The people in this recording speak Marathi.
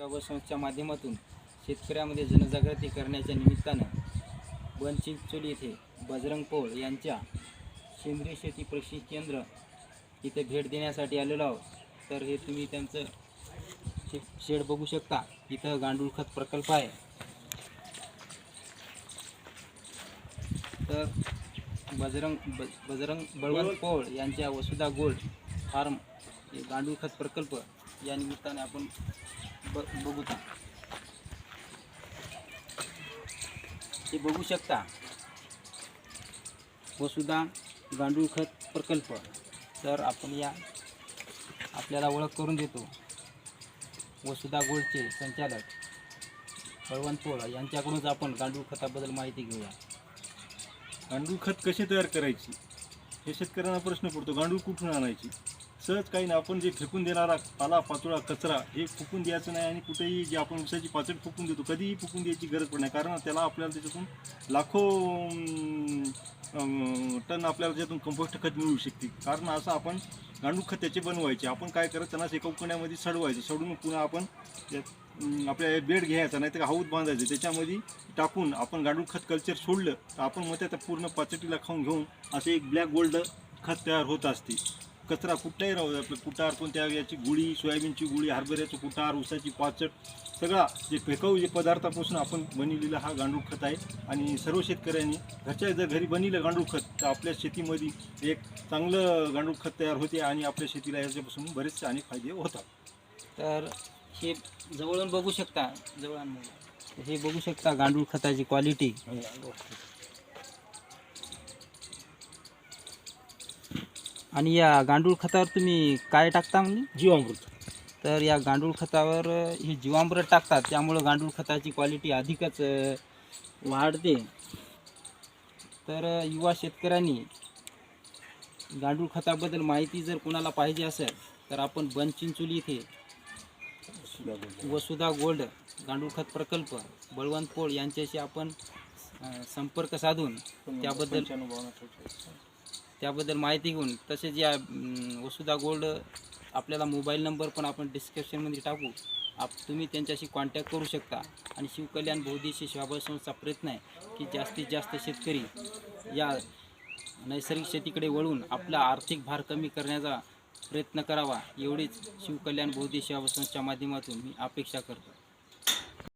सेवा संस्थेच्या माध्यमातून शेतकऱ्यामध्ये जनजागृती करण्याच्या निमित्तानं बनचिंचोली येथे बजरंग पोळ यांच्या सेंद्रिय शेती प्रशिक्षण केंद्र इथे भेट देण्यासाठी आलेलो आहोत. तर हे तुम्ही त्यांचं शेड बघू शकता. इथं गांडूळ खत प्रकल्प आहे. तर बजरंग बळवंत पोळ यांच्या वसुधा गोल्ड फार्म गांडूळ खत प्रकल्प या निमित्ताने आपण बघू. हे बघू शकता वसुधा गांडूळ खत प्रकल्प. तर आपण आपल्याला ओळख करून देतो. वसुधा गोल्डचे संचालक बळवंत पोळ यांच्याकडूनच आपण गांडूळ खताबद्दल माहिती घेऊया. गांडूळ खत कसे तयार करायची हे शेतकऱ्यांना प्रश्न पडतो. गांडूळ कुठून आणायची? सहज काही नाही. आपण जे फेकून देणारा पाला पाचोळा कचरा हे फुकून द्यायचं नाही. आणि कुठेही जे आपण उसाची पाचट फुकून देतो कधीही फुकून द्यायची गरज पडत नाही. कारण त्याला आपल्याला त्याच्यातून लाखो टन आपल्याला त्यातून कंपोस्ट खत मिळू शकते. कारण असं आपण गांडूळ खत त्याचे बनवायचे. आपण काय करायचं, त्यांना एका उकण्यामध्ये सडवायचं. सडून पुन्हा आपण आपल्या बेड घ्यायचा, नाही तर हौद बांधायचं. त्याच्यामध्ये टाकून आपण गांडूळ खत कल्चर सोडलं तर आपण मग त्या पूर्ण पाचटीला खाऊन घेऊन असे एक ब्लॅक गोल्ड खत तयार होत असते. कचरा कुठलाही राहू, आपलं कुटार पण त्या याची गुळी, सोयाबीनची गुळी, हरभऱ्याचं कुटार, उसाची पाचट, सगळा जे फेकाऊ जे पदार्थापासून आपण बनवलेला हा गांडूळ खत आहे. आणि सर्व शेतकऱ्यांनी जर घरी बनवलं गांडूळ खत तर आपल्या शेतीमध्ये एक चांगलं गांडूळ खत तयार होते आणि आपल्या शेतीला याच्यापासून बरेचसे अनेक फायदे होतात. तर हे जवळून बघू शकता. हे बघू शकता गांडूळ खताची क्वालिटी. आणि या गांडूळ खतावर तुम्ही काय टाकता म्हणजे? जीवामृत. तर या गांडूळ खतावर हे जीवामृत टाकतात. त्यामुळं गांडूळ खताची क्वालिटी अधिकच वाढते. तर युवा शेतकऱ्यांनी गांडूळ खताबद्दल माहिती जर कोणाला पाहिजे असेल तर आपण बनचिंचोली इथे वसुधा गोल्ड गांडूळ खत प्रकल्प बळवंत पोळ यांच्याशी आपण संपर्क साधून त्याबद्दल माहिती घेऊन, तसेच या वसुधा गोल्ड आपल्याला मोबाईल नंबर पण आपण डिस्क्रिप्शनमध्ये टाकू. तुम्ही त्यांच्याशी कॉन्टॅक्ट करू शकता. आणि शिवकल्याण बहुउद्देशीय सेवा संस्थेचा प्रयत्न आहे की जास्तीत जास्त शेतकरी या नैसर्गिक शेतीकडे वळून आपला आर्थिक भार कमी करण्याचा प्रयत्न करावा, एवढीच शिवकल्याण बहुउद्देशीय सेवा संस्थेच्या माध्यमातून मी अपेक्षा करतो.